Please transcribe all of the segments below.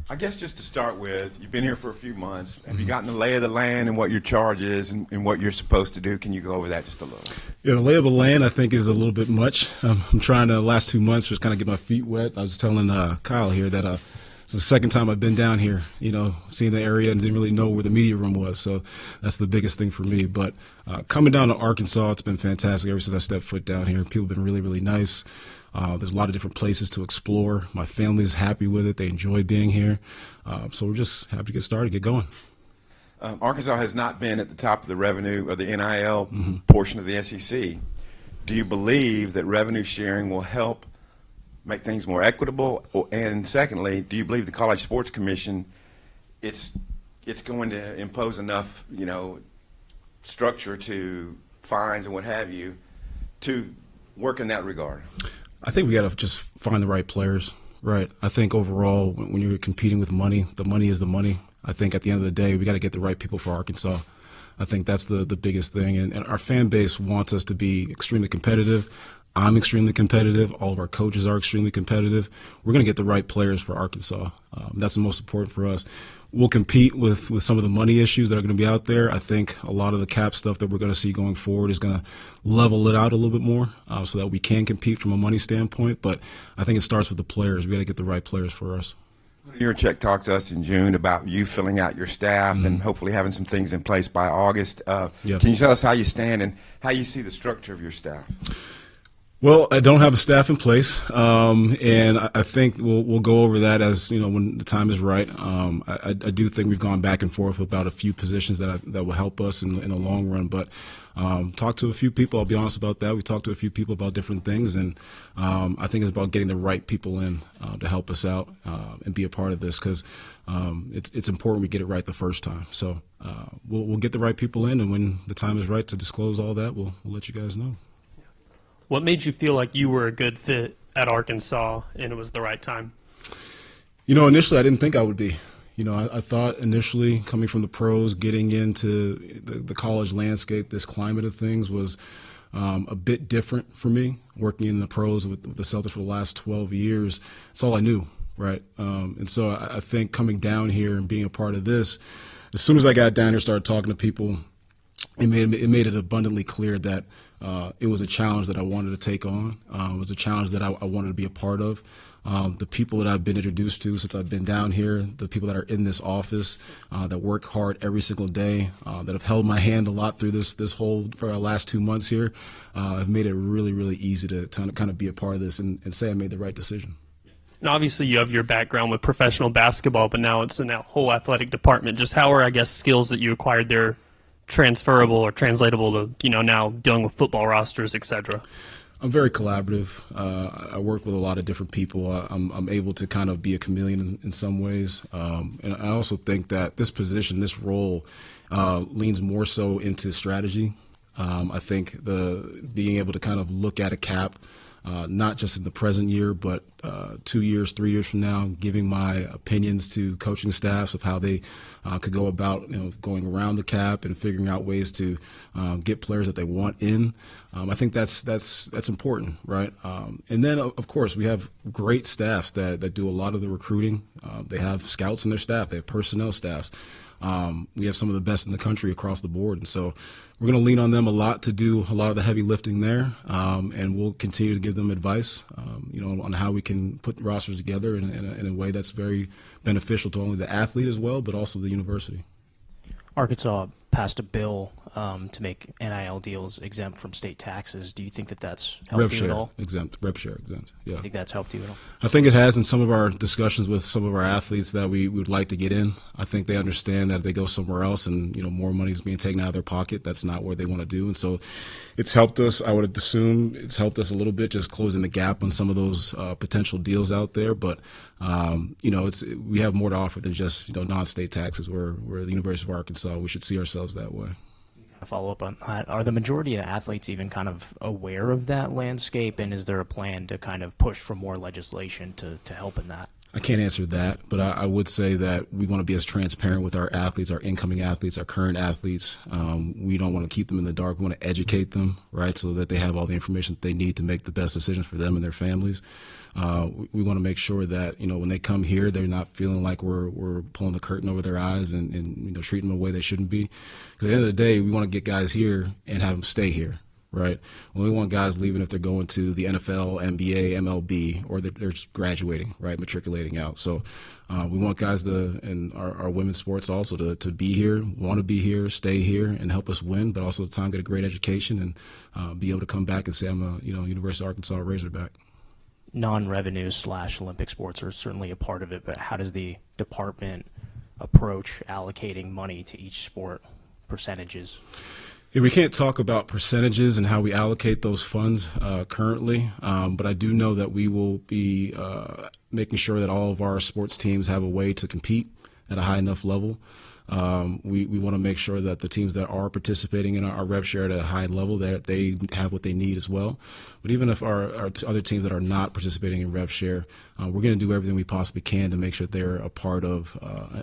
I guess just to start with, you've been here for a few months. Have you gotten the lay of the land and what your charge is and what you're supposed to do? Can you go over that just a little? Yeah, the lay of the land I think is a little bit much. I'm trying to, the last 2 months, just kind of get my feet wet. I was telling Kyle here that it's the second time I've been down here, seeing the area and didn't really know where the media room was. So that's the biggest thing for me. But coming down to Arkansas, it's been fantastic ever since I stepped foot down here. People have been really, really nice. There's a lot of different places to explore. My family is happy with it. They enjoy being here. So we're just happy to get started, get going. Arkansas has not been at the top of the revenue of the NIL portion of the SEC. Do you believe that revenue sharing will help make things more equitable? And secondly, do you believe the College Sports Commission, it's going to impose enough, structure to fines and what have you to work in that regard? I think we got to just find the right players, right? I think overall, when you're competing with money, the money is the money. I think at the end of the day, we got to get the right people for Arkansas. I think that's the biggest thing. And our fan base wants us to be extremely competitive. I'm extremely competitive. All of our coaches are extremely competitive. We're going to get the right players for Arkansas. That's the most important for us. We'll compete with some of the money issues that are going to be out there. I think a lot of the cap stuff that we're going to see going forward is going to level it out a little bit more so that we can compete from a money standpoint. But I think it starts with the players. We got to get the right players for us. Yurchek talked to us in June about you filling out your staff and hopefully having some things in place by August. Can you tell us how you stand and how you see the structure of your staff? Well, I don't have a staff in place, and I think we'll go over that as when the time is right. I do think we've gone back and forth about a few positions that will help us in the long run. But talked to a few people. I'll be honest about that. We talked to a few people about different things, and I think it's about getting the right people in to help us out and be a part of this because it's important we get it right the first time. So we'll get the right people in, and when the time is right to disclose all that, we'll let you guys know. What made you feel like you were a good fit at Arkansas and it was the right time? Initially I didn't think I would be. I thought initially coming from the pros, getting into the college landscape, this climate of things was a bit different for me. Working in the pros with the Celtics for the last 12 years, it's all I knew, right? And so I think coming down here and being a part of this, as soon as I got down here, started talking to people, it made it abundantly clear that it was a challenge that I wanted to take on. It was a challenge that I wanted to be a part of. The people that I've been introduced to since I've been down here, the people that are in this office, that work hard every single day, that have held my hand a lot through this whole for our last 2 months here, have made it really, really easy to kind of be a part of this and say I made the right decision. And obviously you have your background with professional basketball, but now it's in that whole athletic department. Just how are, skills that you acquired there transferable or translatable to, now dealing with football rosters, etc.? I'm very collaborative. I work with a lot of different people. I'm able to kind of be a chameleon in some ways. And I also think that this position, this role, leans more so into strategy. I think being able to kind of look at a cap, not just in the present year, but 2 years, 3 years from now, giving my opinions to coaching staffs of how they could go about, going around the cap and figuring out ways to get players that they want in. I think that's important, right? And then, of course, we have great staffs that do a lot of the recruiting. They have scouts in their staff. They have personnel staffs. We have some of the best in the country across the board. And so we're going to lean on them a lot to do a lot of the heavy lifting there. And we'll continue to give them advice, on how we can put rosters together in a way that's very beneficial to only the athlete as well, but also the university. Arkansas passed a bill to make NIL deals exempt from state taxes. Do you think that that's helped you at all? Rev share exempt, yeah. I think that's helped you at all? I think it has in some of our discussions with some of our athletes that we would like to get in. I think they understand that if they go somewhere else and, more money is being taken out of their pocket, that's not what they want to do. And so it's helped us. I would assume it's helped us a little bit, just closing the gap on some of those potential deals out there. But, we have more to offer than just, non-state taxes. We're the University of Arkansas. We should see ourselves that way. Follow up on that. Are the majority of athletes even kind of aware of that landscape, and is there a plan to kind of push for more legislation to help in that? I can't answer that, but I would say that we want to be as transparent with our athletes, our incoming athletes, our current athletes. We don't want to keep them in the dark. We want to educate them, right, so that they have all the information that they need to make the best decisions for them and their families. We want to make sure that, when they come here, they're not feeling like we're pulling the curtain over their eyes and treating them the way they shouldn't be. Because at the end of the day, we want to get guys here and have them stay here. Right. We only want guys leaving if they're going to the NFL, NBA, MLB, or they're just graduating, right, matriculating out. So we want guys in our women's sports also to be here, want to be here, stay here, and help us win, but also at the time get a great education and be able to come back and say I'm a University of Arkansas Razorback. Non-revenue / Olympic sports are certainly a part of it, but how does the department approach allocating money to each sport, percentages? Yeah, we can't talk about percentages and how we allocate those funds currently, but I do know that we will be making sure that all of our sports teams have a way to compete at a high enough level. We want to make sure that the teams that are participating in our rev share at a high level, that they have what they need as well. But even if our other teams that are not participating in rev share, we're going to do everything we possibly can to make sure they're a part of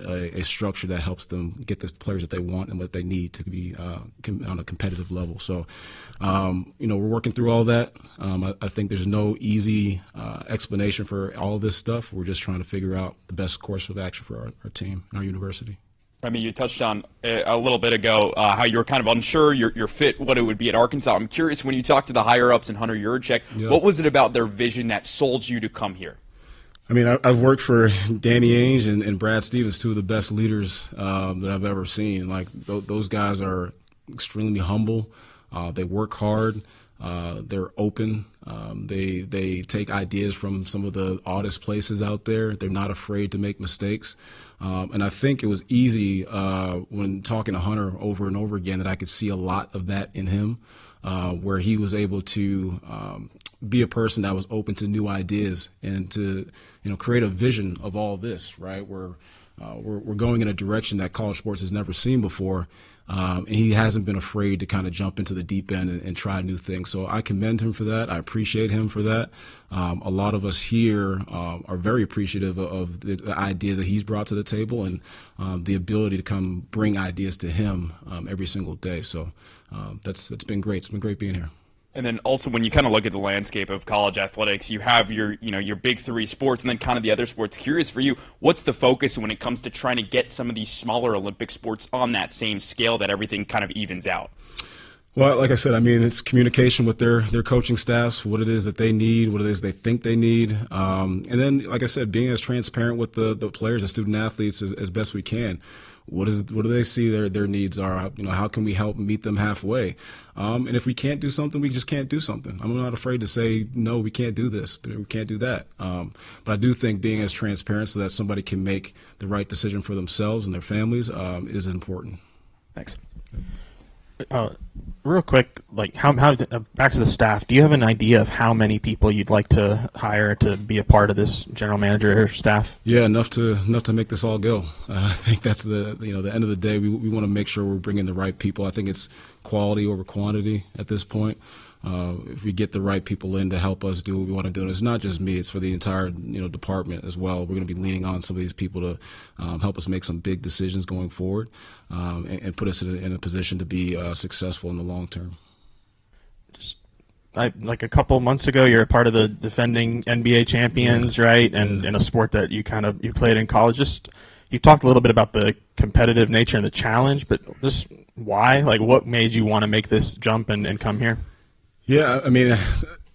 a structure that helps them get the players that they want and what they need to be on a competitive level. So, we're working through all that. I think there's no easy explanation for all of this stuff. We're just trying to figure out the best course of action for our team and our university. I mean, you touched on a little bit ago how you were kind of unsure your fit, what it would be at Arkansas. I'm curious, when you talked to the higher-ups and Hunter Yurachek, What was it about their vision that sold you to come here? I mean, I've worked for Danny Ainge and Brad Stevens, two of the best leaders that I've ever seen. Like, those guys are extremely humble. They work hard. They're open. They take ideas from some of the oddest places out there. They're not afraid to make mistakes. And I think it was easy when talking to Hunter over and over again that I could see a lot of that in him, where he was able to be a person that was open to new ideas and to create a vision of all this, right? We're going in a direction that college sports has never seen before. And he hasn't been afraid to kind of jump into the deep end and try new things. So I commend him for that. I appreciate him for that. A lot of us here are very appreciative of the ideas that he's brought to the table and the ability to come bring ideas to him every single day. So it's been great. It's been great being here. And then also, when you kind of look at the landscape of college athletics, you have your big three sports and then kind of the other sports. Curious for you, what's the focus when it comes to trying to get some of these smaller Olympic sports on that same scale that everything kind of evens out? Well, like I said, I mean, it's communication with their coaching staffs, what it is that they need, what it is they think they need. And then, like I said, being as transparent with the players and student athletes as best we can. What do they see their needs are? How can we help meet them halfway? And if we can't do something, we just can't do something. I'm not afraid to say, no, we can't do this. We can't do that. But I do think being as transparent so that somebody can make the right decision for themselves and their families is important. Thanks. Real quick, like how back to the staff. Do you have an idea of how many people you'd like to hire to be a part of this general manager staff? Yeah, enough to make this all go. I think that's the end of the day. We want to make sure we're bringing the right people. I think it's quality over quantity at this point. If we get the right people in to help us do what we want to do, and it's not just me; it's for the entire department as well. We're going to be leaning on some of these people to help us make some big decisions going forward, and put us in a position to be successful in the long term. Like a couple months ago, you're a part of the defending NBA champions, right? And in a sport that you played in college. You talked a little bit about the competitive nature and the challenge, but just why? Like, what made you want to make this jump and come here? Yeah, I mean,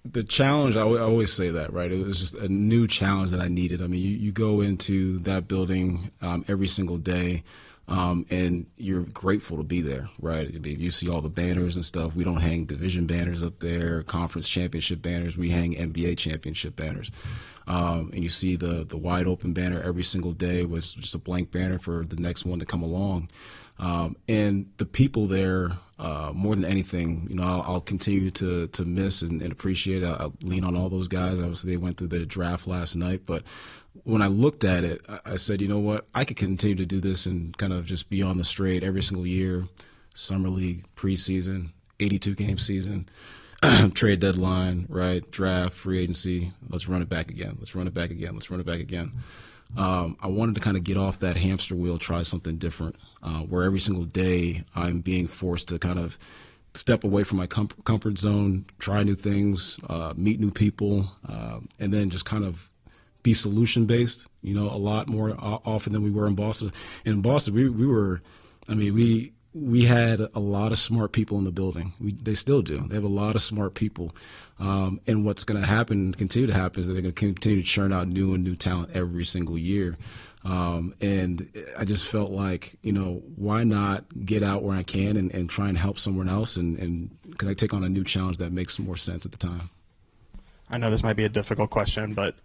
the challenge, I always say that, right? It was just a new challenge that I needed. I mean, you go into that building every single day, and you're grateful to be there, right? I mean, you see all the banners and stuff. We don't hang division banners up there, conference championship banners. We hang NBA championship banners. And you see the wide open banner every single day with just a blank banner for the next one to come along. And the people there, more than anything, I'll continue to miss and appreciate. I'll lean on all those guys. Obviously, they went through the draft last night, but when I looked at it, I said, you know what, I could continue to do this and kind of just be on the straight every single year, summer league, preseason, 82-game season, trade deadline, right, draft, free agency. Let's run it back again. Let's run it back again. Let's run it back again. I wanted to kind of get off that hamster wheel, try something different, where every single day I'm being forced to kind of step away from my comfort zone, try new things, meet new people, and then just kind of be solution based, a lot more often than we were in Boston. In Boston, we had a lot of smart people in the building. They still do. They have a lot of smart people. And what's going to happen, continue to happen, is that they're going to continue to churn out new talent every single year. And I just felt like, why not get out where I can and try and help someone else, and can I take on a new challenge that makes more sense at the time? I know this might be a difficult question, but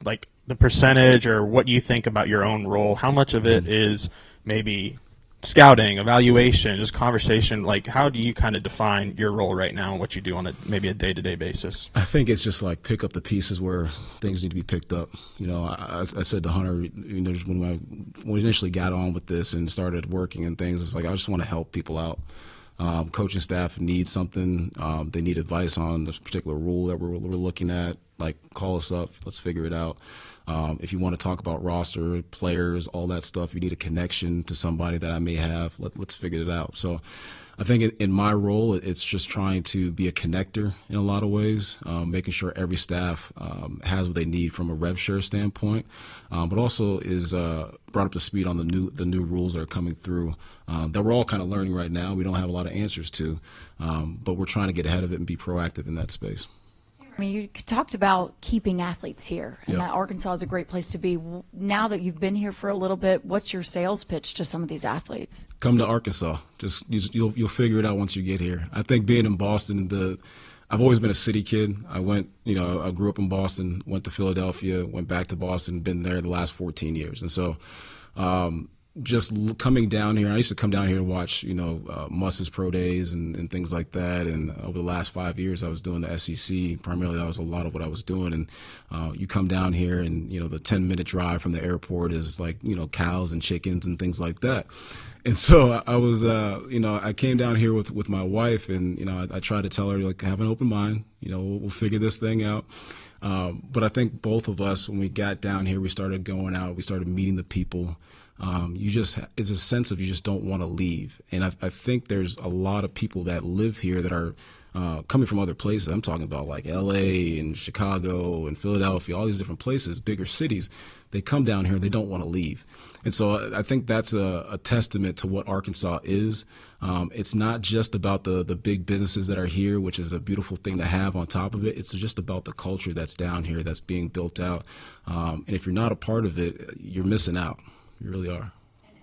like the percentage or what you think about your own role, how much of it is maybe scouting, evaluation, just conversation? Like, how do you kind of define your role right now and what you do on maybe a day-to-day basis? I think it's just like pick up the pieces where things need to be picked up. I said to Hunter, just when we initially got on with this and started working and things, it's like I just want to help people out. Coaching staff needs something. They need advice on this particular rule that we're looking at. Like, call us up. Let's figure it out. If you want to talk about roster, players, all that stuff, you need a connection to somebody that I may have. Let's figure it out. So I think in my role, it's just trying to be a connector in a lot of ways, making sure every staff has what they need from a rev share standpoint, but also is brought up to speed on the new rules that are coming through that we're all kind of learning right now. We don't have a lot of answers to, but we're trying to get ahead of it and be proactive in that space. You talked about keeping athletes here, and Yep. that Arkansas is a great place to be. Now that you've been here for a little bit, what's your sales pitch to some of these athletes? Come to Arkansas. You'll figure it out once you get here. I think being in Boston, I've always been a city kid. I grew up in Boston, went to Philadelphia, went back to Boston, been there the last 14 years. And so coming down here, I used to come down here to watch, Muss's pro days and things like that. And over the last 5 years, I was doing the SEC. Primarily, that was a lot of what I was doing. And you come down here and, the 10-minute drive from the airport is like, cows and chickens and things like that. And so I was, I came down here with my wife, and, I tried to tell her, like, have an open mind, we'll figure this thing out. But I think both of us, when we got down here, we started going out, we started meeting the people. It's a sense of you just don't want to leave. And I think there's a lot of people that live here that are coming from other places. I'm talking about like LA and Chicago and Philadelphia, all these different places, bigger cities. They come down here and they don't want to leave. And so I think that's a testament to what Arkansas is. It's not just about the big businesses that are here, which is a beautiful thing to have on top of it. It's just about the culture that's down here that's being built out. And if you're not a part of it, you're missing out. You really are.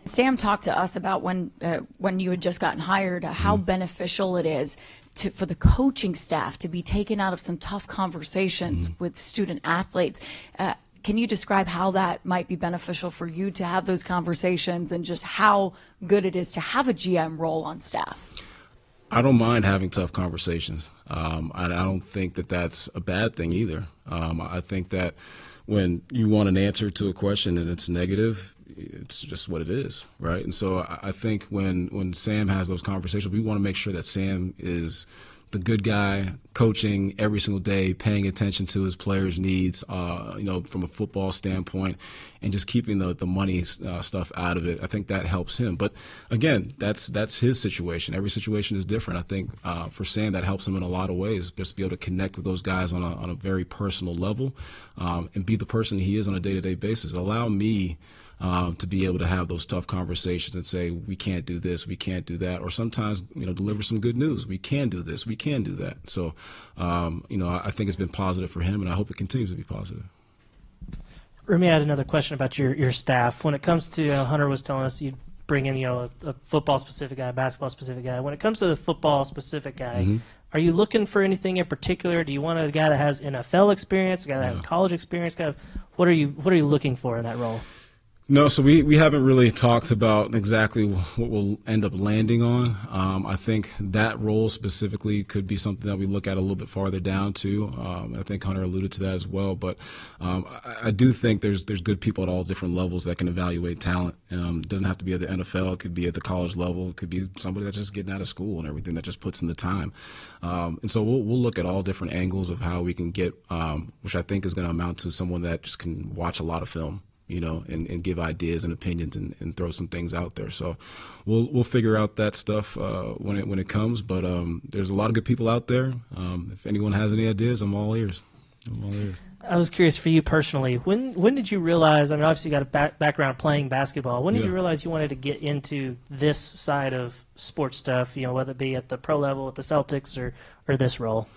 Sam talked to us about when you had just gotten hired, how beneficial it is for the coaching staff to be taken out of some tough conversations with student athletes. Can you describe how that might be beneficial for you to have those conversations, and just how good it is to have a GM role on staff? I don't mind having tough conversations. I don't think that that's a bad thing either. I think that when you want an answer to a question and it's negative, it's just what it is, right? And so I think when Sam has those conversations, we want to make sure that Sam is the good guy, coaching every single day, paying attention to his players' needs, from a football standpoint, and just keeping the money stuff out of it. I think that helps him. But again, that's his situation. Every situation is different. I think for Sam, that helps him in a lot of ways, just to be able to connect with those guys on a very personal level, and be the person he is on a day-to-day basis. Allow me to be able to have those tough conversations and say, we can't do this, we can't do that, or sometimes, deliver some good news. We can do this, we can do that. So, I think it's been positive for him, and I hope it continues to be positive. Remy, I had another question about your staff. When it comes to, Hunter was telling us you bring in, a football-specific guy, basketball-specific guy. When it comes to the football-specific guy, are you looking for anything in particular? Do you want a guy that has NFL experience, a guy that has college experience? What are you looking for in that role? No, so we haven't really talked about exactly what we'll end up landing on. I think that role specifically could be something that we look at a little bit farther down too. I think Hunter alluded to that as well. But I do think there's good people at all different levels that can evaluate talent. It doesn't have to be at the NFL. It could be at the college level. It could be somebody that's just getting out of school and everything, that just puts in the time. And so we'll look at all different angles of how we can get, which I think is going to amount to someone that just can watch a lot of film. and give ideas and opinions and throw some things out there. So we'll figure out that stuff when it comes. But there's a lot of good people out there. If anyone has any ideas, I'm all ears. I was curious for you personally. When did you realize? I mean, obviously you got a background playing basketball. When did you realize you wanted to get into this side of sports stuff? Whether it be at the pro level at the Celtics or this role.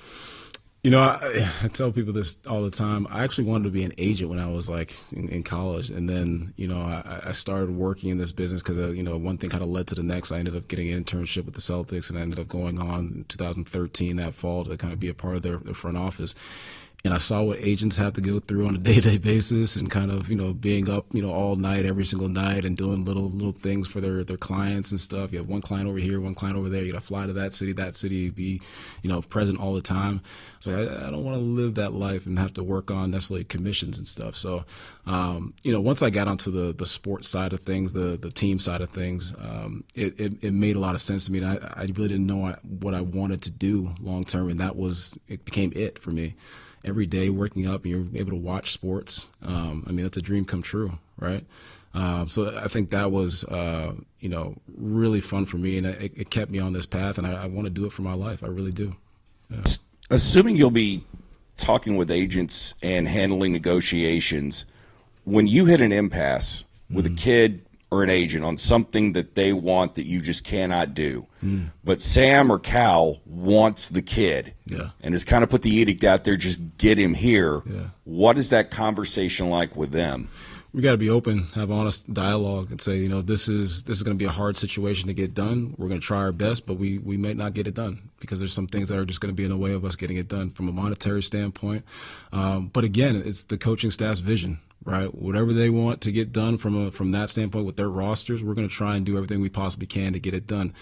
I tell people this all the time. I actually wanted to be an agent when I was in college, and then I started working in this business because one thing kind of led to the next. I ended up getting an internship with the Celtics, and I ended up going on in 2013 that fall to kind of be a part of their front office. And I saw what agents have to go through on a day-to-day basis, and kind of being up all night every single night and doing little things for their clients and stuff. You have one client over here, one client over there. You got to fly to that city, be present all the time. So I don't want to live that life and have to work on necessarily commissions and stuff. So once I got onto the sports side of things, the team side of things, it made a lot of sense to me. And I really didn't know what I wanted to do long term, and it became it for me. Every day waking up and you're able to watch sports. That's a dream come true, right? So I think that was, really fun for me, and it kept me on this path, and I want to do it for my life. I really do. Yeah. Assuming you'll be talking with agents and handling negotiations, when you hit an impasse with a kid or an agent on something that they want that you just cannot do, but Sam or Cal wants the kid and has kind of put the edict out there, just get him here. What is that conversation like with them? We got to be open, have honest dialogue, and say, this is going to be a hard situation to get done. We're going to try our best, but we may not get it done because there's some things that are just going to be in the way of us getting it done from a monetary standpoint. But again, it's the coaching staff's vision. Right, whatever they want to get done from that standpoint with their rosters, we're going to try and do everything we possibly can to get it done.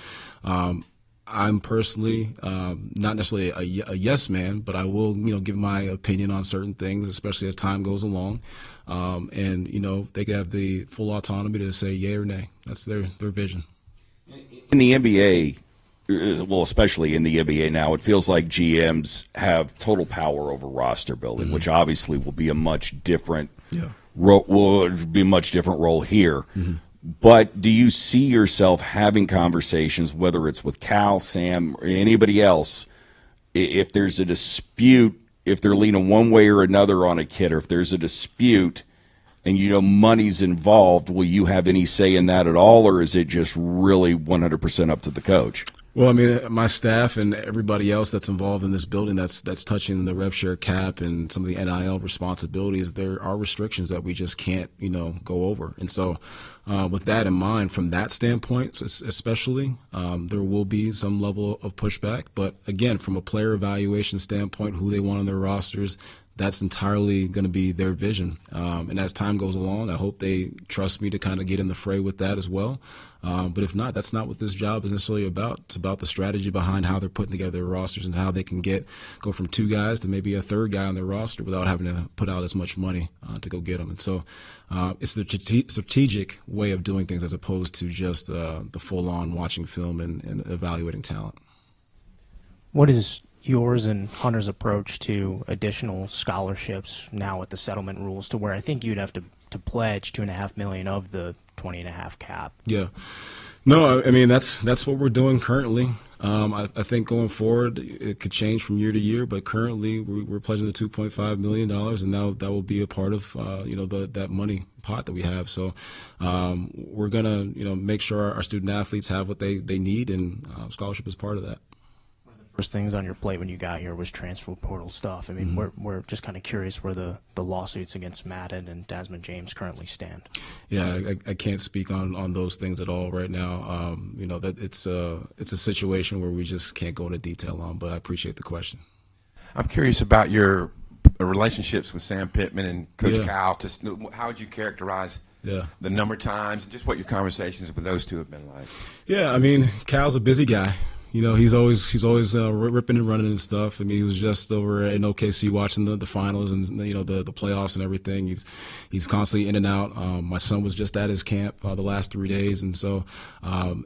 I'm personally not necessarily a yes man, but I will give my opinion on certain things, especially as time goes along. And they can have the full autonomy to say yay or nay. That's their vision. In the NBA, well, especially in the NBA now, it feels like GMs have total power over roster building, which obviously will be a much different role here. But do you see yourself having conversations, whether it's with Cal, Sam, or anybody else, if there's a dispute, if they're leaning one way or another on a kid, or if there's a dispute and money's involved, will you have any say in that at all, or is it just really 100% up to the coach? Well, my staff and everybody else that's involved in this building that's touching the rev share cap and some of the NIL responsibilities, there are restrictions that we just can't, go over. And so with that in mind, from that standpoint especially, there will be some level of pushback. But again, from a player evaluation standpoint, who they want on their rosters, that's entirely going to be their vision. And as time goes along, I hope they trust me to kind of get in the fray with that as well. But if not, that's not what this job is necessarily about. It's about the strategy behind how they're putting together their rosters and how they can go from two guys to maybe a third guy on their roster without having to put out as much money to go get them. And so it's the strategic way of doing things as opposed to just the full-on watching film and evaluating talent. What is yours and Hunter's approach to additional scholarships now with the settlement rules, to where I think you'd have to pledge $2.5 million of the $20.5 cap? Yeah. No, that's what we're doing currently. I think going forward it could change from year to year, but currently we're pledging the $2.5 million, and now that will be a part of that money pot that we have. So we're gonna make sure our student athletes have what they need, and scholarship is part of that. First things on your plate when you got here was transfer portal stuff. We're just kind of curious where the lawsuits against Madden and Desmond James currently stand. Yeah, I can't speak on those things at all right now. That it's a situation where we just can't go into detail on, but I appreciate the question. I'm curious about your relationships with Sam Pittman and Coach Cal. Just how would you characterize the number of times and just what your conversations with those two have been like? Yeah, Cal's a busy guy. He's always ripping and running and stuff. I mean, he was just over in OKC watching the finals and the playoffs and everything. He's constantly in and out. My son was just at his camp the last 3 days, and so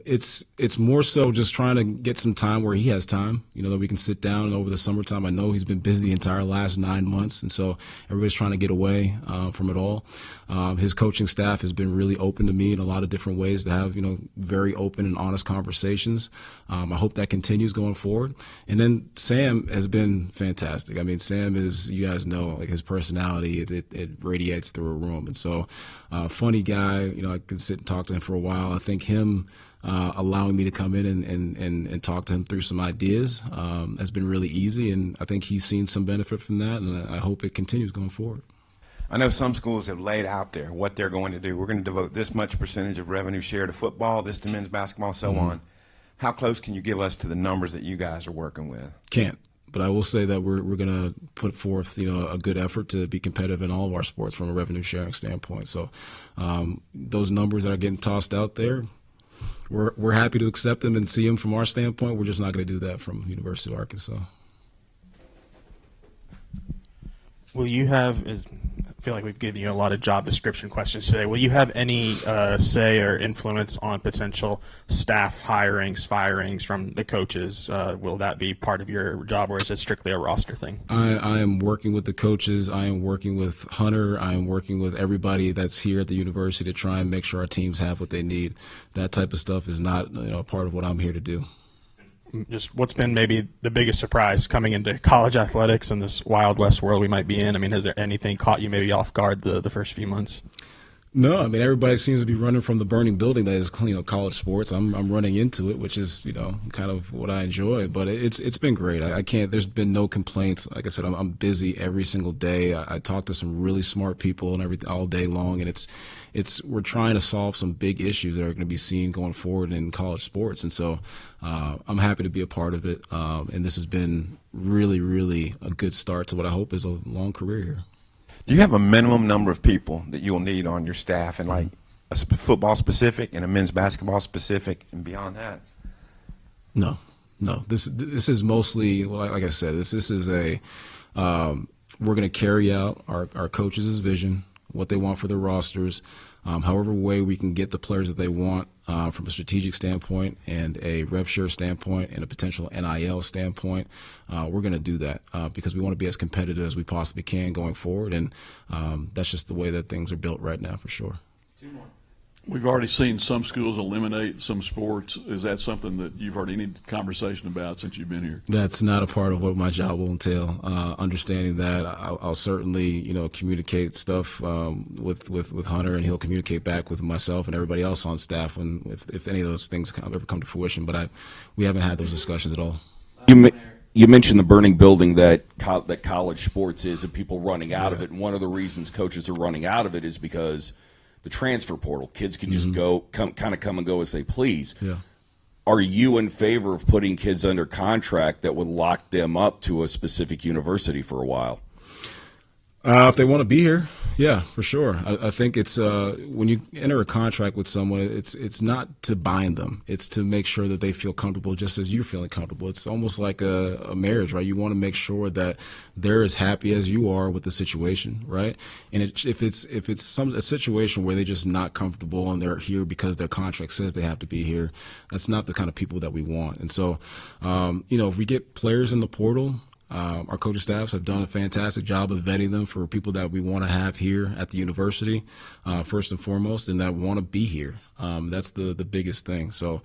it's more so just trying to get some time where he has time. That we can sit down. And over the summertime, I know he's been busy the entire last 9 months, and so everybody's trying to get away from it all. His coaching staff has been really open to me in a lot of different ways to have very open and honest conversations. I hope that continues going forward. And then Sam has been fantastic. I mean, Sam is, you guys know, like his personality, it radiates through a room. And so, funny guy, I could sit and talk to him for a while. I think him allowing me to come in and talk to him through some ideas has been really easy. And I think he's seen some benefit from that. And I hope it continues going forward. I know some schools have laid out there what they're going to do. We're going to devote this much percentage of revenue share to football, this to men's basketball, so on. How close can you give us to the numbers that you guys are working with? Can't. But I will say that we're going to put forth, a good effort to be competitive in all of our sports from a revenue sharing standpoint. So those numbers that are getting tossed out there, we're happy to accept them and see them from our standpoint. We're just not going to do that from University of Arkansas. Will you have, I feel like we've given you a lot of job description questions today. Will you have any say or influence on potential staff hirings, firings from the coaches? Will that be part of your job, or is it strictly a roster thing? I am working with the coaches. I am working with Hunter. I am working with everybody that's here at the university to try and make sure our teams have what they need. That type of stuff is not part of what I'm here to do. Just what's been maybe the biggest surprise coming into college athletics in this Wild West world we might be in? I mean, has there anything caught you maybe off guard the first few months? No, I mean, everybody seems to be running from the burning building that is, college sports. I'm running into it, which is, kind of what I enjoy. But it's been great. I can't. There's been no complaints. Like I said, I'm busy every single day. I talk to some really smart people and everything all day long, and we're trying to solve some big issues that are going to be seen going forward in college sports. And so I'm happy to be a part of it. And this has been really, really a good start to what I hope is a long career here. Do you have a minimum number of people that you'll need on your staff, and like a football specific and a men's basketball specific and beyond that? No. This is mostly, like I said, this is a we're going to carry out our coaches' vision, what they want for their rosters, however way we can get the players that they want from a strategic standpoint and a rev share standpoint and a potential NIL standpoint. We're going to do that because we want to be as competitive as we possibly can going forward, and that's just the way that things are built right now for sure. We've already seen some schools eliminate some sports. Is that something that you've heard any conversation about since you've been here? That's not a part of what my job will entail. Understanding that, I'll certainly, communicate stuff with Hunter, and he'll communicate back with myself and everybody else on staff if any of those things ever come to fruition. But we haven't had those discussions at all. You mentioned the burning building that college sports is, and people running out of it. And one of the reasons coaches are running out of it is because the transfer portal. Kids can just come and go as they please. Yeah. Are you in favor of putting kids under contract that would lock them up to a specific university for a while? If they want to be here, yeah, for sure. I think it's when you enter a contract with someone, it's not to bind them. It's to make sure that they feel comfortable just as you're feeling comfortable. It's almost like a marriage, right? You want to make sure that they're as happy as you are with the situation, right? And if it's a situation where they're just not comfortable and they're here because their contract says they have to be here, that's not the kind of people that we want. And so, if we get players in the portal, our coaching staffs have done a fantastic job of vetting them for people that we want to have here at the university, first and foremost, and that want to be here. That's the biggest thing. So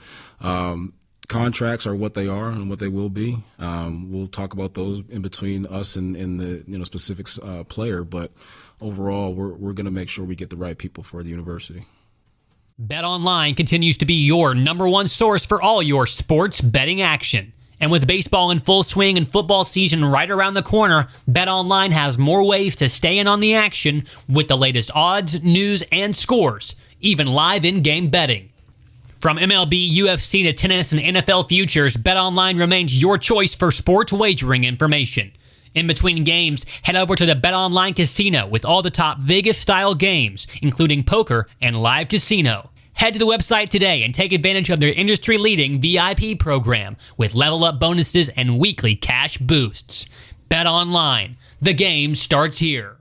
contracts are what they are and what they will be. We'll talk about those in between us and the specific player, but overall, we're going to make sure we get the right people for the university. BetOnline continues to be your number one source for all your sports betting action. And with baseball in full swing and football season right around the corner, BetOnline has more ways to stay in on the action with the latest odds, news, and scores, even live in-game betting. From MLB, UFC to tennis and NFL futures, BetOnline remains your choice for sports wagering information. In between games, head over to the BetOnline Casino with all the top Vegas-style games, including poker and live casino. Head to the website today and take advantage of their industry-leading VIP program with level-up bonuses and weekly cash boosts. Bet online. The game starts here.